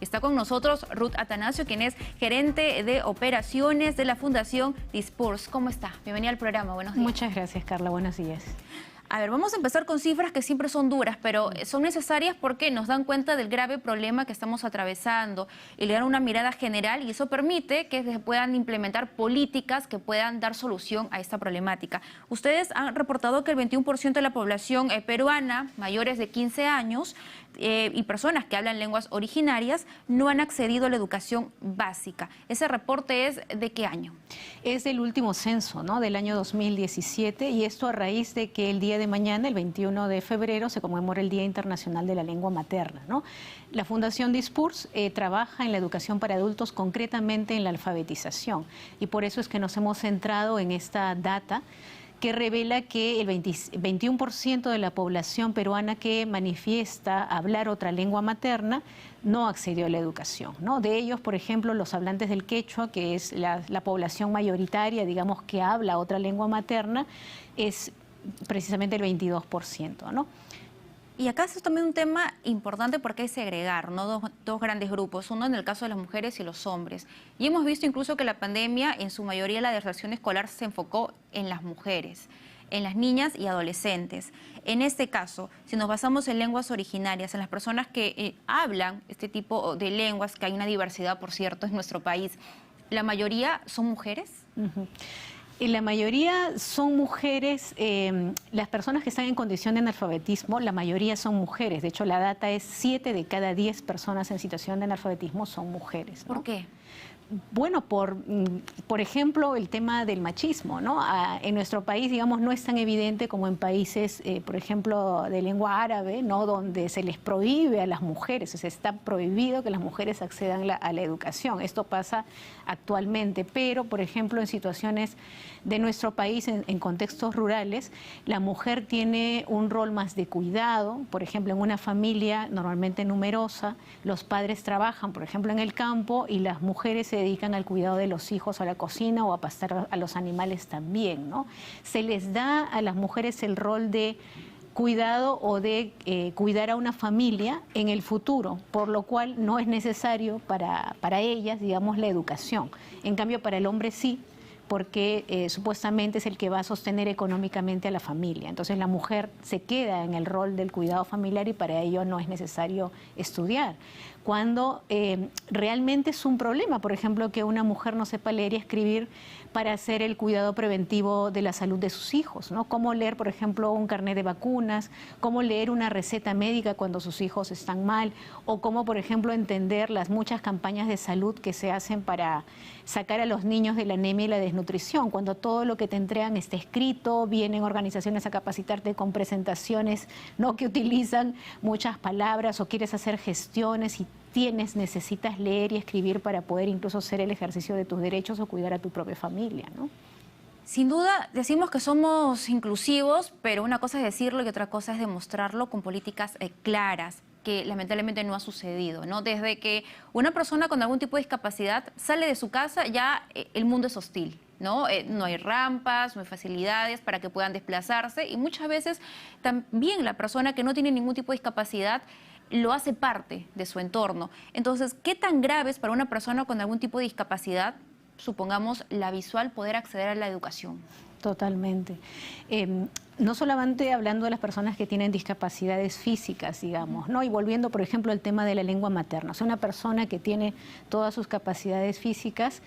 Está con nosotros Ruth Atanasio, quien es gerente de operaciones de la Fundación Dispurs. ¿Cómo está? Bienvenida al programa. Buenos días. Muchas gracias, Carla. Buenos días. A ver, vamos a empezar con cifras que siempre son duras, pero son necesarias porque nos dan cuenta del grave problema que estamos atravesando y le dan una mirada general, y eso permite que se puedan implementar políticas que puedan dar solución a esta problemática. Ustedes han reportado que el 21% de la población peruana, mayores de 15 años, y personas que hablan lenguas originarias no han accedido a la educación básica. ¿Ese reporte es de qué año? Es del último censo, ¿no? Del año 2017, y esto a raíz de que el día de mañana, el 21 de febrero, se conmemora el Día Internacional de la Lengua Materna, ¿no? La Fundación Dispurs trabaja en la educación para adultos, concretamente en la alfabetización, y por eso es que nos hemos centrado en esta data que revela que el 21% de la población peruana que manifiesta hablar otra lengua materna no accedió a la educación, ¿no? De ellos, por ejemplo, los hablantes del quechua, que es la población mayoritaria, digamos, que habla otra lengua materna, es precisamente el 22%, ¿no? Y acá es también un tema importante porque hay segregar, ¿no? Dos grandes grupos, uno en el caso de las mujeres y los hombres. Y hemos visto incluso que la pandemia, en su mayoría la deserción escolar se enfocó en las mujeres, en las niñas y adolescentes. En este caso, si nos basamos en lenguas originarias, en las personas que hablan este tipo de lenguas, que hay una diversidad, por cierto, en nuestro país, ¿la mayoría son mujeres? Y la mayoría son mujeres. Las personas que están en condición de analfabetismo, la mayoría son mujeres. De hecho, la data es 7 de cada 10 personas en situación de analfabetismo son mujeres, ¿no? ¿Por qué? Bueno, por ejemplo, el tema del machismo, ¿no? En nuestro país, digamos, no es tan evidente como en países, por ejemplo, de lengua árabe, ¿no? Donde se les prohíbe a las mujeres, o sea, está prohibido que las mujeres accedan a la educación. Esto pasa actualmente, pero, por ejemplo, en situaciones de nuestro país, en contextos rurales, la mujer tiene un rol más de cuidado. Por ejemplo, en una familia normalmente numerosa, los padres trabajan, por ejemplo, en el campo, y las mujeres se dedican al cuidado de los hijos, a la cocina o a pastar a los animales también, ¿no? Se les da a las mujeres el rol de cuidado o de cuidar a una familia en el futuro, por lo cual no es necesario para ellas, digamos, la educación. En cambio, para el hombre sí, porque supuestamente es el que va a sostener económicamente a la familia. Entonces la mujer se queda en el rol del cuidado familiar y para ello no es necesario estudiar. Cuando realmente es un problema, por ejemplo, que una mujer no sepa leer y escribir para hacer el cuidado preventivo de la salud de sus hijos, ¿no? Cómo leer, por ejemplo, un carnet de vacunas, cómo leer una receta médica cuando sus hijos están mal, o cómo, por ejemplo, entender las muchas campañas de salud que se hacen para sacar a los niños de la anemia y la desnutrición, cuando todo lo que te entregan está escrito, vienen organizaciones a capacitarte con presentaciones, ¿no? Que utilizan muchas palabras, o quieres hacer gestiones y necesitas leer y escribir para poder incluso hacer el ejercicio de tus derechos o cuidar a tu propia familia, ¿no? Sin duda, decimos que somos inclusivos, pero una cosa es decirlo y otra cosa es demostrarlo con políticas claras, que lamentablemente no ha sucedido, ¿no? Desde que una persona con algún tipo de discapacidad sale de su casa, ya el mundo es hostil, ¿no? No hay rampas, no hay facilidades para que puedan desplazarse, y muchas veces también la persona que no tiene ningún tipo de discapacidad lo hace parte de su entorno. Entonces, ¿qué tan grave es para una persona con algún tipo de discapacidad, supongamos la visual, poder acceder a la educación? Totalmente. No solamente hablando de las personas que tienen discapacidades físicas, digamos, ¿no? Y volviendo, por ejemplo, al tema de la lengua materna. O sea, una persona que tiene todas sus capacidades físicas,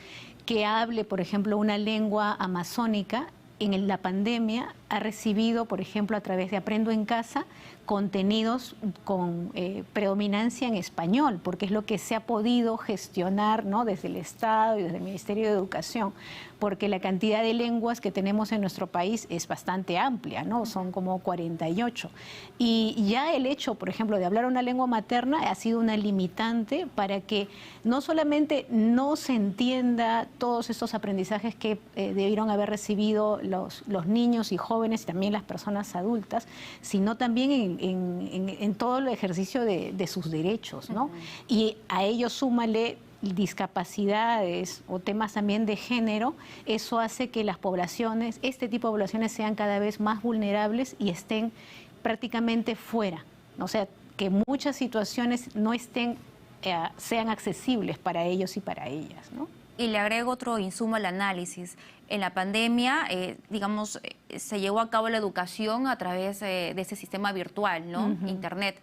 que hable, por ejemplo, una lengua amazónica, en la pandemia ha recibido, por ejemplo, a través de Aprendo en Casa, contenidos con predominancia en español, porque es lo que se ha podido gestionar, ¿no? Desde el Estado y desde el Ministerio de Educación, porque la cantidad de lenguas que tenemos en nuestro país es bastante amplia, ¿no? Son como 48. Y ya el hecho, por ejemplo, de hablar una lengua materna ha sido una limitante para que no solamente no se entienda todos estos aprendizajes que debieron haber recibido los niños y jóvenes y también las personas adultas, sino también en todo el ejercicio de sus derechos, ¿no? Y a ello súmale discapacidades o temas también de género. Eso hace que las poblaciones, este tipo de poblaciones, sean cada vez más vulnerables y estén prácticamente fuera. O sea, que muchas situaciones no estén sean accesibles para ellos y para ellas, ¿no? Y le agrego otro insumo al análisis. En la pandemia, digamos, se llevó a cabo la educación a través de ese sistema virtual, ¿no? Internet.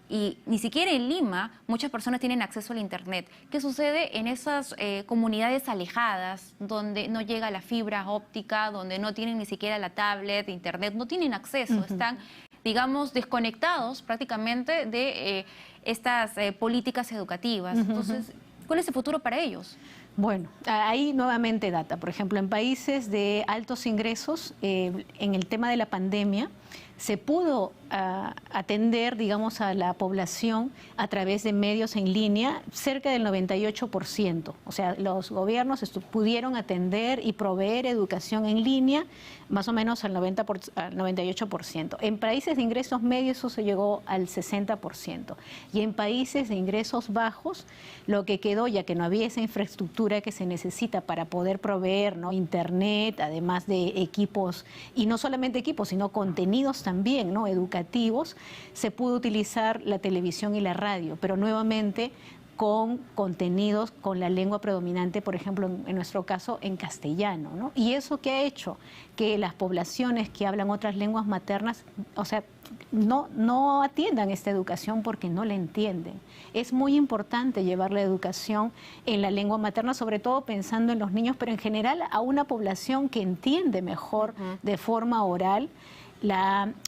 Y ni siquiera en Lima muchas personas tienen acceso al Internet. ¿Qué sucede en esas comunidades alejadas donde no llega la fibra óptica, donde no tienen ni siquiera la tablet, Internet, no tienen acceso, están, digamos, desconectados prácticamente de estas políticas educativas? Entonces, ¿cuál es el futuro para ellos? Bueno, ahí nuevamente data. Por ejemplo, en países de altos ingresos, en el tema de la pandemia, se pudo atender, digamos, a la población a través de medios en línea cerca del 98%. O sea, los gobiernos pudieron atender y proveer educación en línea más o menos al 98%. En países de ingresos medios eso se llegó al 60%. Y en países de ingresos bajos, lo que quedó, ya que no había esa infraestructura que se necesita para poder proveer, ¿no?, Internet, además de equipos, y no solamente equipos, sino contenidos también, ¿no?, educativos, se pudo utilizar la televisión y la radio, pero nuevamente con contenidos con la lengua predominante, por ejemplo, en nuestro caso, en castellano, ¿no? Y eso que ha hecho que las poblaciones que hablan otras lenguas maternas, o sea, no atiendan esta educación porque no la entienden. Es muy importante llevar la educación en la lengua materna, sobre todo pensando en los niños, pero en general a una población que entiende mejor de forma oral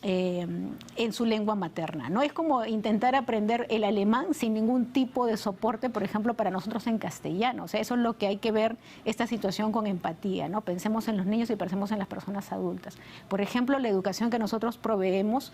en su lengua materna, ¿no? Es como intentar aprender el alemán sin ningún tipo de soporte, por ejemplo, para nosotros en castellano. O sea, eso es lo que hay que ver esta situación con empatía, ¿no? Pensemos en los niños y pensemos en las personas adultas. Por ejemplo, la educación que nosotros proveemos,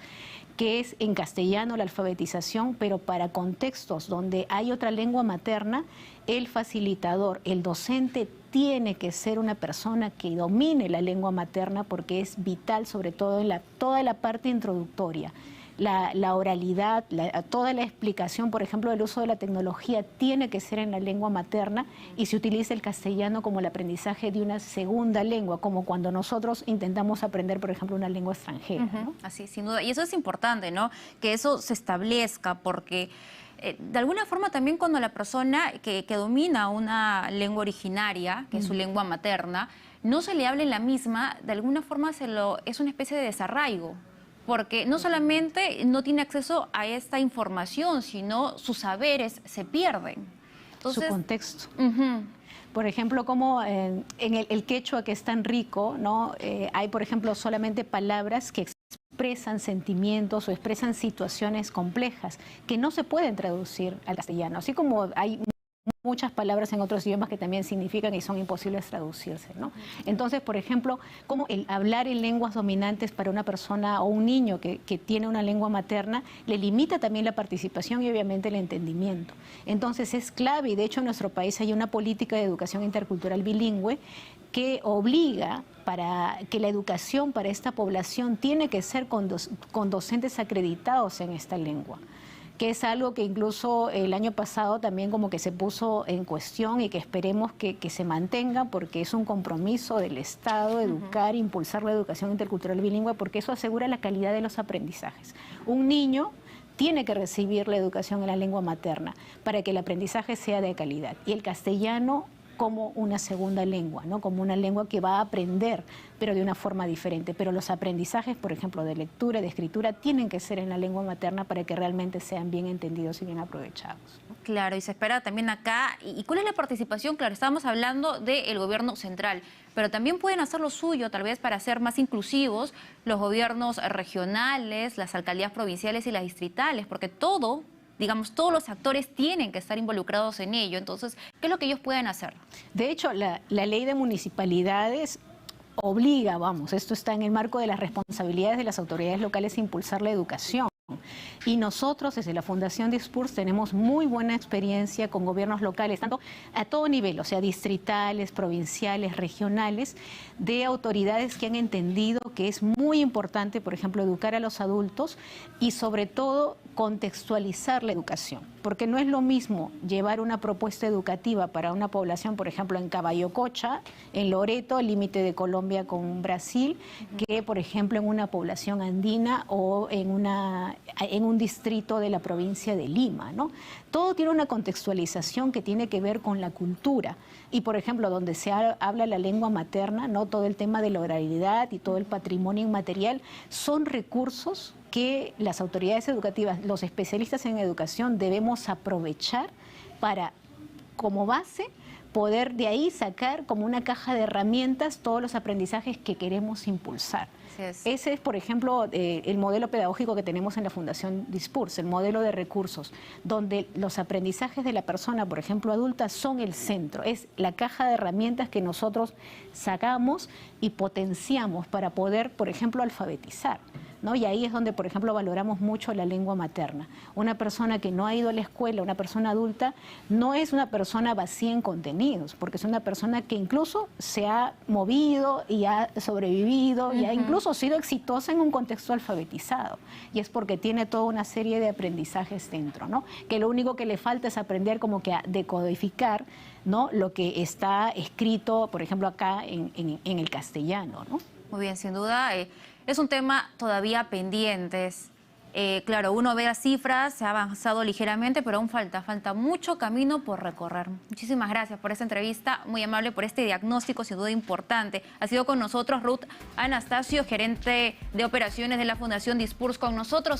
que es en castellano la alfabetización, pero para contextos donde hay otra lengua materna, el facilitador, el docente, tiene que ser una persona que domine la lengua materna porque es vital, sobre todo en toda la parte introductoria. La oralidad, toda la explicación, por ejemplo, del uso de la tecnología tiene que ser en la lengua materna y se utiliza el castellano como el aprendizaje de una segunda lengua, como cuando nosotros intentamos aprender, por ejemplo, una lengua extranjera, ¿no? Así, sin duda. Y eso es importante, ¿no? Que eso se establezca porque de alguna forma también cuando la persona que domina una lengua originaria, que es su lengua materna, no se le hable en la misma, de alguna forma es una especie de desarraigo, porque no solamente no tiene acceso a esta información, sino sus saberes se pierden. Entonces, su contexto. Por ejemplo, como en el quechua, que es tan rico, ¿no? Hay, por ejemplo, solamente palabras que expresan sentimientos o expresan situaciones complejas que no se pueden traducir al castellano, así como hay muchas palabras en otros idiomas que también significan y son imposibles traducirse, ¿no? Entonces, por ejemplo, como el hablar en lenguas dominantes para una persona o un niño que tiene una lengua materna le limita también la participación y obviamente el entendimiento. Entonces es clave, y de hecho en nuestro país hay una política de educación intercultural bilingüe que obliga para que la educación para esta población tiene que ser con docentes acreditados en esta lengua, que es algo que incluso el año pasado también como que se puso en cuestión y que esperemos que se mantenga, porque es un compromiso del Estado educar, impulsar la educación intercultural bilingüe, porque eso asegura la calidad de los aprendizajes. Un niño tiene que recibir la educación en la lengua materna para que el aprendizaje sea de calidad, y el castellano como una segunda lengua, ¿no? Como una lengua que va a aprender, pero de una forma diferente. Pero los aprendizajes, por ejemplo, de lectura, de escritura, tienen que ser en la lengua materna para que realmente sean bien entendidos y bien aprovechados, ¿no? Claro, y se espera también acá. ¿Y cuál es la participación? Claro, estábamos hablando del gobierno central, pero también pueden hacer lo suyo, tal vez para ser más inclusivos, los gobiernos regionales, las alcaldías provinciales y las distritales, porque digamos, todos los actores tienen que estar involucrados en ello. Entonces, ¿qué es lo que ellos pueden hacer? De hecho, la ley de municipalidades obliga, esto está en el marco de las responsabilidades de las autoridades locales, a impulsar la educación. Y nosotros desde la Fundación Dispurs tenemos muy buena experiencia con gobiernos locales, tanto a todo nivel, o sea, distritales, provinciales, regionales, de autoridades que han entendido que es muy importante, por ejemplo, educar a los adultos y sobre todo contextualizar la educación, porque no es lo mismo llevar una propuesta educativa para una población, por ejemplo, en Caballococha, en Loreto, límite de Colombia con Brasil, que, por ejemplo, en una población andina o en un distrito de la provincia de Lima, ¿no? Todo tiene una contextualización que tiene que ver con la cultura. Y, por ejemplo, donde se habla la lengua materna, ¿no? Todo el tema de la oralidad y todo el patrimonio inmaterial son recursos que las autoridades educativas, los especialistas en educación, debemos aprovechar para, como base, poder de ahí sacar como una caja de herramientas todos los aprendizajes que queremos impulsar. Ese es, por ejemplo, el modelo pedagógico que tenemos en la Fundación Dispurs, el modelo de recursos, donde los aprendizajes de la persona, por ejemplo, adulta, son el centro. Es la caja de herramientas que nosotros sacamos y potenciamos para poder, por ejemplo, alfabetizar, ¿no? Y ahí es donde, por ejemplo, valoramos mucho la lengua materna. Una persona que no ha ido a la escuela, una persona adulta, no es una persona vacía en contenidos, porque es una persona que incluso se ha movido y ha sobrevivido y ha incluso sido exitosa en un contexto alfabetizado. Y es porque tiene toda una serie de aprendizajes dentro, ¿no? Que lo único que le falta es aprender como que a decodificar, ¿no? Lo que está escrito, por ejemplo, acá en el castellano, ¿no? Muy bien, sin duda. Es un tema todavía pendiente. Claro, uno ve las cifras, se ha avanzado ligeramente, pero aún falta mucho camino por recorrer. Muchísimas gracias por esta entrevista, muy amable por este diagnóstico, sin duda importante. Ha sido con nosotros Ruth Anastasio, gerente de operaciones de la Fundación Dispurs, con nosotros.